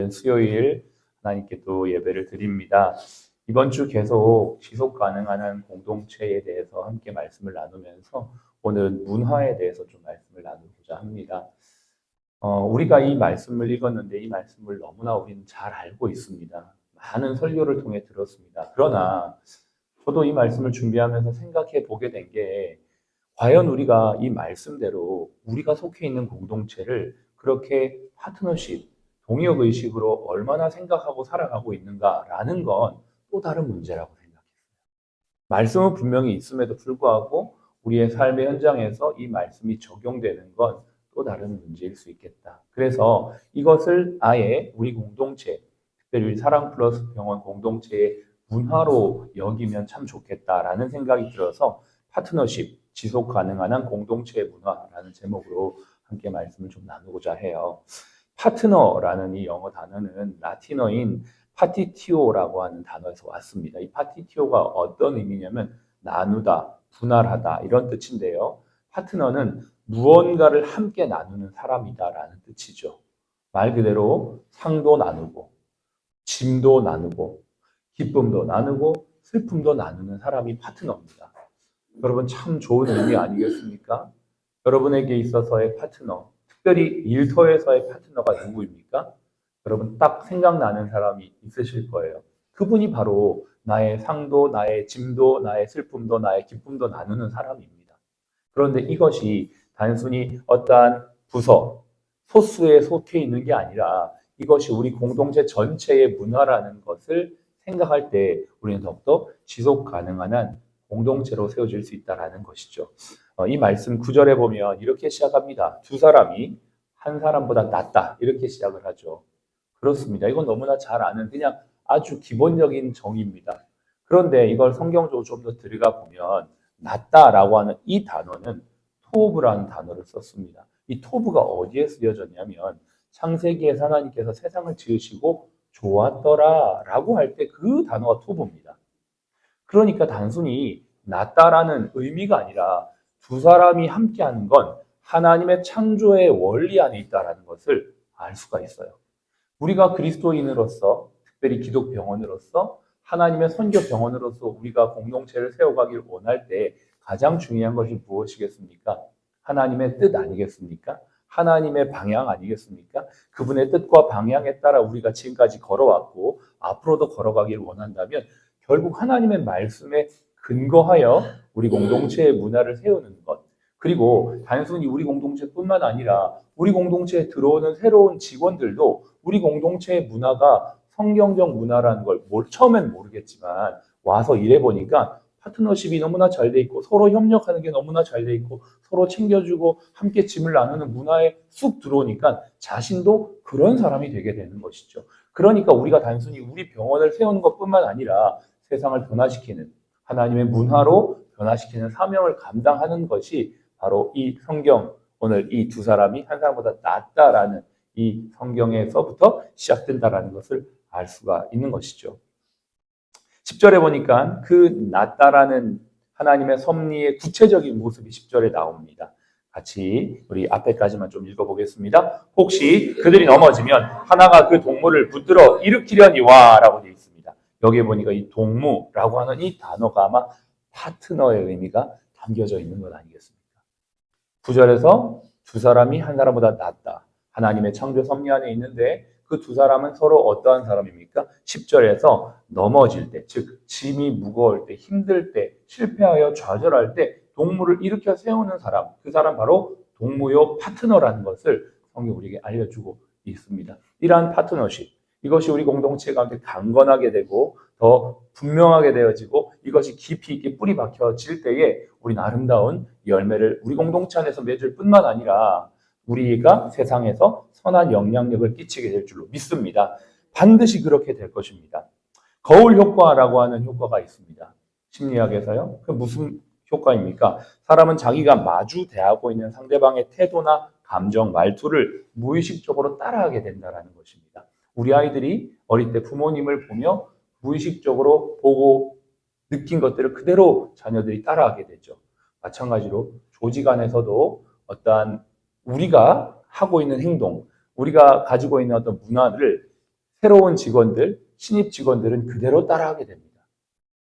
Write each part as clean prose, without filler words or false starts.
오늘은 수요일 하나님께 또 예배를 드립니다. 이번 주 계속 지속 가능한 한 공동체에 대해서 함께 말씀을 나누면서 오늘은 문화에 대해서 좀 말씀을 나누고자 합니다. 우리가 이 말씀을 읽었는데 이 말씀을 너무나 우리는 잘 알고 있습니다. 많은 설교를 통해 들었습니다. 그러나 저도 이 말씀을 준비하면서 생각해 보게 된 게 과연 우리가 이 말씀대로 우리가 속해 있는 공동체를 그렇게 파트너십, 동역 의식으로 얼마나 생각하고 살아가고 있는가라는 건 또 다른 문제라고 생각해요. 말씀은 분명히 있음에도 불구하고 우리의 삶의 현장에서 이 말씀이 적용되는 건 또 다른 문제일 수 있겠다. 그래서 이것을 아예 우리 공동체, 특별히 우리 사랑 플러스 병원 공동체의 문화로 여기면 참 좋겠다라는 생각이 들어서 파트너십, 지속 가능한 한 공동체의 문화라는 제목으로 함께 말씀을 좀 나누고자 해요. 파트너라는 이 영어 단어는 라틴어인 파티티오라고 하는 단어에서 왔습니다. 이 파티티오가 어떤 의미냐면 나누다, 분할하다 이런 뜻인데요. 파트너는 무언가를 함께 나누는 사람이다라는 뜻이죠. 말 그대로 상도 나누고 짐도 나누고 기쁨도 나누고 슬픔도 나누는 사람이 파트너입니다. 여러분 참 좋은 의미 아니겠습니까? 여러분에게 있어서의 파트너, 특별히 일터에서의 파트너가 누구입니까? 여러분 딱 생각나는 사람이 있으실 거예요. 그분이 바로 나의 상도, 나의 짐도, 나의 슬픔도, 나의 기쁨도 나누는 사람입니다. 그런데 이것이 단순히 어떠한 부서, 소수에 속해 있는 게 아니라 이것이 우리 공동체 전체의 문화라는 것을 생각할 때 우리는 더욱더 지속 가능한 한 공동체로 세워질 수 있다는 것이죠. 이 말씀 9절에 보면 이렇게 시작합니다. 두 사람이 한 사람보다 낫다 이렇게 시작을 하죠. 그렇습니다. 이건 너무나 잘 아는 그냥 아주 기본적인 정의입니다. 그런데 이걸 성경적으로 좀 더 들어가 보면 낫다라고 하는 이 단어는 토브라는 단어를 썼습니다. 이 토브가 어디에 쓰여졌냐면 창세기에서 하나님께서 세상을 지으시고 좋았더라라고 할 때 그 단어가 토브입니다. 그러니까 단순히 낫다라는 의미가 아니라 두 사람이 함께하는 건 하나님의 창조의 원리 안에 있다라는 것을 알 수가 있어요. 우리가 그리스도인으로서 특별히 기독병원으로서 하나님의 선교 병원으로서 우리가 공동체를 세워가길 원할 때 가장 중요한 것이 무엇이겠습니까? 하나님의 뜻 아니겠습니까? 하나님의 방향 아니겠습니까? 그분의 뜻과 방향에 따라 우리가 지금까지 걸어왔고 앞으로도 걸어가길 원한다면 결국 하나님의 말씀에 근거하여 우리 공동체의 문화를 세우는 것, 그리고 단순히 우리 공동체뿐만 아니라 우리 공동체에 들어오는 새로운 직원들도 우리 공동체의 문화가 성경적 문화라는 걸 처음엔 모르겠지만 와서 일해보니까 파트너십이 너무나 잘 돼 있고 서로 협력하는 게 너무나 잘 돼 있고 서로 챙겨주고 함께 짐을 나누는 문화에 쑥 들어오니까 자신도 그런 사람이 되게 되는 것이죠. 그러니까 우리가 단순히 우리 병원을 세우는 것뿐만 아니라 세상을 변화시키는 하나님의 문화로 변화시키는 사명을 감당하는 것이 바로 이 성경, 오늘 이 두 사람이 한 사람보다 낫다라는 이 성경에서부터 시작된다라는 것을 알 수가 있는 것이죠. 10절에 보니까 그 낫다라는 하나님의 섭리의 구체적인 모습이 10절에 나옵니다. 같이 우리 앞에까지만 좀 읽어보겠습니다. 혹시 그들이 넘어지면 하나가 그 동무를 붙들어 일으키려니와 라고 되어 있습니다. 여기에 보니까 이 동무라고 하는 이 단어가 아마 파트너의 의미가 담겨져 있는 것 아니겠습니까? 9절에서 두 사람이 한 사람보다 낫다. 하나님의 창조 섭리 안에 있는데 그 두 사람은 서로 어떠한 사람입니까? 10절에서 넘어질 때, 즉 짐이 무거울 때, 힘들 때, 실패하여 좌절할 때 동무를 일으켜 세우는 사람, 그 사람 바로 동무요 파트너라는 것을 성경 우리에게 알려주고 있습니다. 이러한 파트너십, 이것이 우리 공동체 가운데 강건하게 되고 더 분명하게 되어지고 이것이 깊이 있게 뿌리 박혀질 때에 우리는 아름다운 열매를 우리 공동체 안에서 맺을 뿐만 아니라 우리가 세상에서 선한 영향력을 끼치게 될 줄로 믿습니다. 반드시 그렇게 될 것입니다. 거울 효과라고 하는 효과가 있습니다. 심리학에서요. 그 무슨 효과입니까? 사람은 자기가 마주 대하고 있는 상대방의 태도나 감정, 말투를 무의식적으로 따라하게 된다는 것입니다. 우리 아이들이 어릴 때 부모님을 보며 무의식적으로 보고 느낀 것들을 그대로 자녀들이 따라하게 되죠. 마찬가지로 조직 안에서도 어떠한 우리가 하고 있는 행동, 우리가 가지고 있는 어떤 문화를 새로운 직원들, 신입 직원들은 그대로 따라하게 됩니다.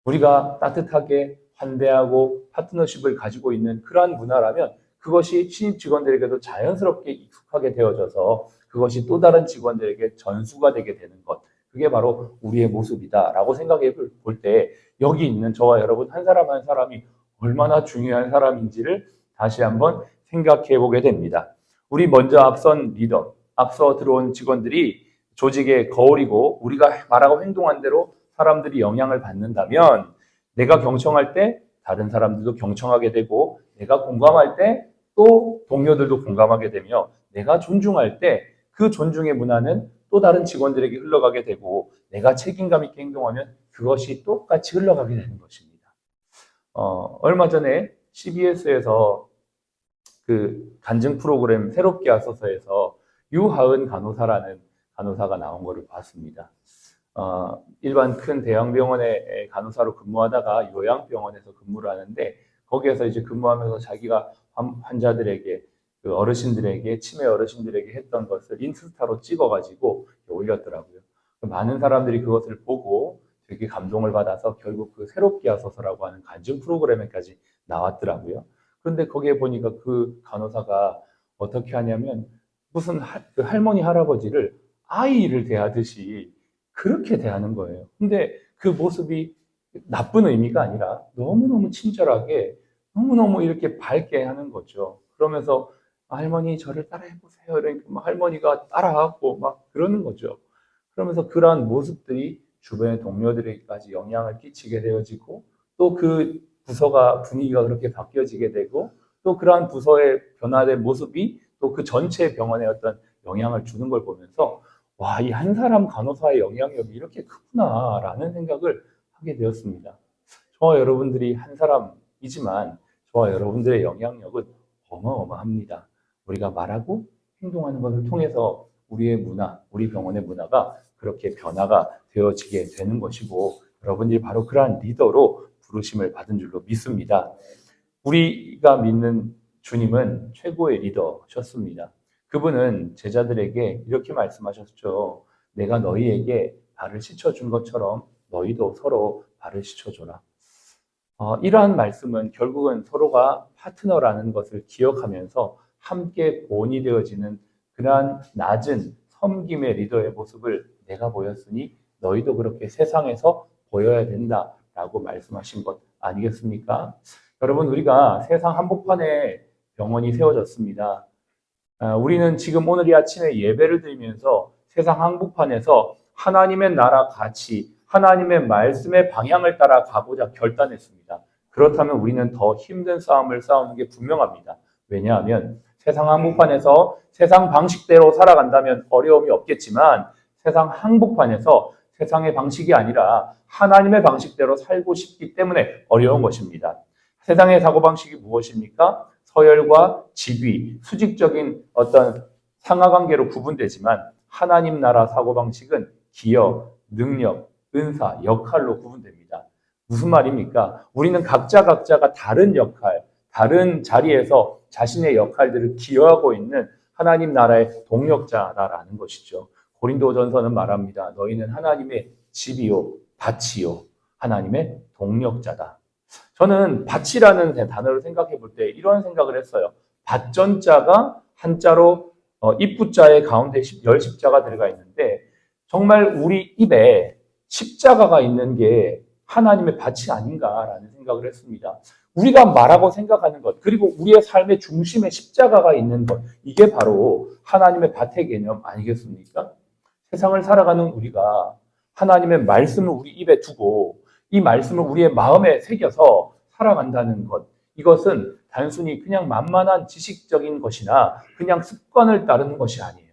우리가 따뜻하게 환대하고 파트너십을 가지고 있는 그러한 문화라면 그것이 신입 직원들에게도 자연스럽게 익숙하게 되어져서 그것이 또 다른 직원들에게 전수가 되게 되는 것. 그게 바로 우리의 모습이다라고 생각해 볼 때 여기 있는 저와 여러분 한 사람 한 사람이 얼마나 중요한 사람인지를 다시 한번 생각해 보게 됩니다. 우리 먼저 앞선 리더, 앞서 들어온 직원들이 조직의 거울이고 우리가 말하고 행동한 대로 사람들이 영향을 받는다면 내가 경청할 때 다른 사람들도 경청하게 되고 내가 공감할 때 또 동료들도 공감하게 되며 내가 존중할 때 그 존중의 문화는 또 다른 직원들에게 흘러가게 되고 내가 책임감 있게 행동하면 그것이 똑같이 흘러가게 되는 것입니다. 얼마 전에 CBS에서 그 간증 프로그램 새롭게 하소서에서 유하은 간호사라는 간호사가 나온 것을 봤습니다. 일반 큰 대형병원의 간호사로 근무하다가 요양병원에서 근무를 하는데 거기에서 이제 근무하면서 자기가 환자들에게 그 어르신들에게 치매 어르신들에게 했던 것을 인스타로 찍어가지고 올렸더라고요. 많은 사람들이 그것을 보고 되게 감동을 받아서 결국 그 새롭게 하소서라고 하는 간증 프로그램에까지 나왔더라고요. 그런데 거기에 보니까 그 간호사가 어떻게 하냐면 무슨 그 할머니 할아버지를 아이를 대하듯이 그렇게 대하는 거예요. 근데 그 모습이 나쁜 의미가 아니라 너무너무 친절하게 너무너무 이렇게 밝게 하는 거죠. 그러면서 할머니 저를 따라해 보세요. 이러니까 막 할머니가 따라하고 막 그러는 거죠. 그러면서 그러한 모습들이 주변의 동료들에게까지 영향을 끼치게 되어지고 또 그 부서가 분위기가 그렇게 바뀌어지게 되고 또 그러한 부서의 변화된 모습이 또 그 전체 병원에 어떤 영향을 주는 걸 보면서 와, 이 한 사람 간호사의 영향력이 이렇게 크구나라는 생각을 하게 되었습니다. 저와 여러분들이 한 사람이지만 저와 여러분들의 영향력은 어마어마합니다. 우리가 말하고 행동하는 것을 통해서 우리의 문화, 우리 병원의 문화가 그렇게 변화가 되어지게 되는 것이고 여러분들이 바로 그러한 리더로 부르심을 받은 줄로 믿습니다. 우리가 믿는 주님은 최고의 리더셨습니다. 그분은 제자들에게 이렇게 말씀하셨죠. 내가 너희에게 발을 씻어준 것처럼 너희도 서로 발을 씻어줘라. 이러한 말씀은 결국은 서로가 파트너라는 것을 기억하면서 함께 본이 되어지는 그러한 낮은 섬김의 리더의 모습을 내가 보였으니 너희도 그렇게 세상에서 보여야 된다라고 말씀하신 것 아니겠습니까? 여러분, 우리가 세상 한복판에 병원이 세워졌습니다. 우리는 지금 오늘 이 아침에 예배를 드리면서 세상 한복판에서 하나님의 나라 가치, 하나님의 말씀의 방향을 따라 가고자 결단했습니다. 그렇다면 우리는 더 힘든 싸움을 싸우는 게 분명합니다. 왜냐하면 세상 한복판에서 세상 방식대로 살아간다면 어려움이 없겠지만 세상 한복판에서 세상의 방식이 아니라 하나님의 방식대로 살고 싶기 때문에 어려운 것입니다. 세상의 사고방식이 무엇입니까? 서열과 직위, 수직적인 어떤 상하관계로 구분되지만 하나님 나라 사고방식은 기여, 능력, 은사, 역할로 구분됩니다. 무슨 말입니까? 우리는 각자가 다른 역할, 다른 자리에서 자신의 역할들을 기여하고 있는 하나님 나라의 동력자라는 것이죠. 고린도전서는 말합니다. 너희는 하나님의 집이요, 밭이요, 하나님의 동력자다. 저는 밭이라는 단어를 생각해 볼 때 이런 생각을 했어요. 밭전자가 한자로 입부자의 가운데 열십자가 들어가 있는데 정말 우리 입에 십자가가 있는 게 하나님의 밭이 아닌가라는 생각을 했습니다. 우리가 말하고 생각하는 것, 그리고 우리의 삶의 중심에 십자가가 있는 것, 이게 바로 하나님의 밭의 개념 아니겠습니까? 세상을 살아가는 우리가 하나님의 말씀을 우리 입에 두고 이 말씀을 우리의 마음에 새겨서 살아간다는 것, 이것은 단순히 그냥 만만한 지식적인 것이나 그냥 습관을 따르는 것이 아니에요.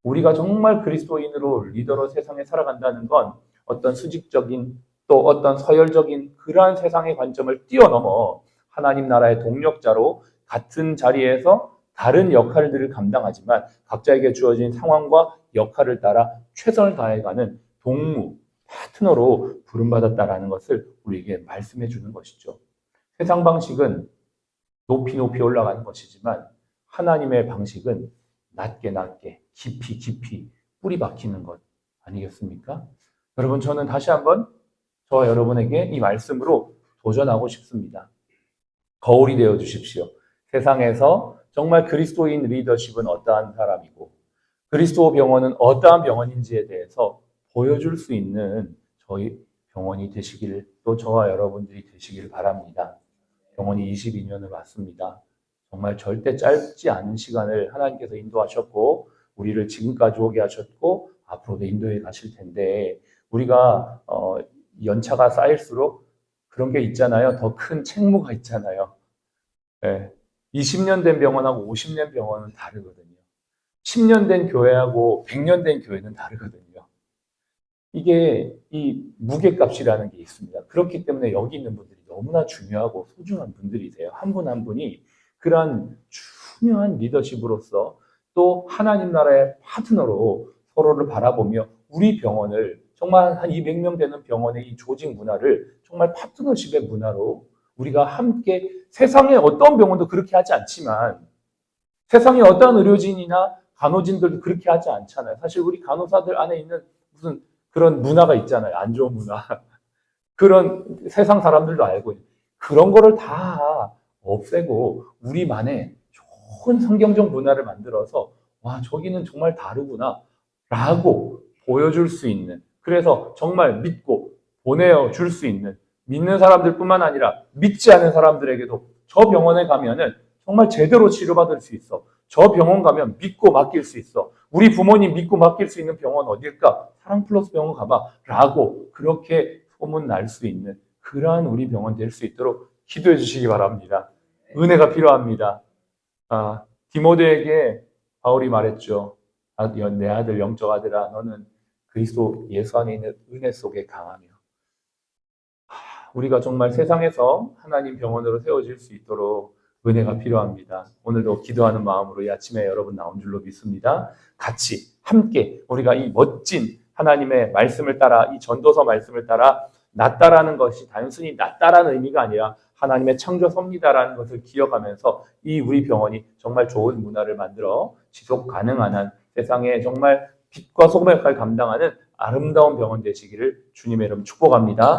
우리가 정말 그리스도인으로 리더로 세상에 살아간다는 건 어떤 수직적인 또 어떤 서열적인 그러한 세상의 관점을 뛰어넘어 하나님 나라의 동력자로 같은 자리에서 다른 역할들을 감당하지만 각자에게 주어진 상황과 역할을 따라 최선을 다해가는 동무, 파트너로 부름받았다라는 것을 우리에게 말씀해 주는 것이죠. 세상 방식은 높이 올라가는 것이지만 하나님의 방식은 낮게 깊이 뿌리 박히는 것 아니겠습니까? 여러분, 저는 다시 한번 저와 여러분에게 이 말씀으로 도전하고 싶습니다. 거울이 되어 주십시오. 세상에서 정말 그리스도인 리더십은 어떠한 사람이고 그리스도 병원은 어떠한 병원인지에 대해서 보여줄 수 있는 저희 병원이 되시길, 또 저와 여러분들이 되시길 바랍니다. 병원이 22년을 왔습니다. 정말 절대 짧지 않은 시간을 하나님께서 인도하셨고 우리를 지금까지 오게 하셨고 앞으로도 인도해 가실 텐데 우리가 연차가 쌓일수록 그런 게 있잖아요. 더 큰 책무가 있잖아요. 네. 20년 된 병원하고 50년 병원은 다르거든요. 10년 된 교회하고 100년 된 교회는 다르거든요. 이게 이 무게값이라는 게 있습니다. 그렇기 때문에 여기 있는 분들이 너무나 중요하고 소중한 분들이세요. 한 분 한 분이 그러한 중요한 리더십으로서 또 하나님 나라의 파트너로 서로를 바라보며 우리 병원을 정말 한 200명 되는 병원의 이 조직 문화를 정말 파트너십의 문화로 우리가 함께 세상의 어떤 병원도 그렇게 하지 않지만 세상의 어떤 의료진이나 간호진들도 그렇게 하지 않잖아요. 사실 우리 간호사들 안에 있는 무슨 그런 문화가 있잖아요. 안 좋은 문화. 그런 세상 사람들도 알고 그런 거를 다 없애고 우리만의 좋은 성경적 문화를 만들어서 와 저기는 정말 다르구나 라고 보여줄 수 있는 그래서 정말 믿고 보내줄 수 있는 믿는 사람들뿐만 아니라 믿지 않은 사람들에게도 저 병원에 가면은 정말 제대로 치료받을 수 있어. 저 병원 가면 믿고 맡길 수 있어. 우리 부모님 믿고 맡길 수 있는 병원 어딜까? 사랑플러스 병원 가봐. 라고 그렇게 소문날 수 있는 그러한 우리 병원 될 수 있도록 기도해 주시기 바랍니다. 은혜가 필요합니다. 디모데에게 바울이 말했죠. 내 아들 영적 아들아 너는 그리스도 예수 안에 있는 은혜 속에 강하며 우리가 정말 세상에서 하나님 병원으로 세워질 수 있도록 은혜가 필요합니다. 오늘도 기도하는 마음으로 이 아침에 여러분 나온 줄로 믿습니다. 같이 함께 우리가 이 멋진 하나님의 말씀을 따라 이 전도서 말씀을 따라 낫다라는 것이 단순히 낫다라는 의미가 아니라 하나님의 창조 섭니다라는 것을 기억하면서 이 우리 병원이 정말 좋은 문화를 만들어 지속 가능한 한 세상에 정말 빛과 소금의 역할을 감당하는 아름다운 병원 되시기를 주님의 이름 축복합니다.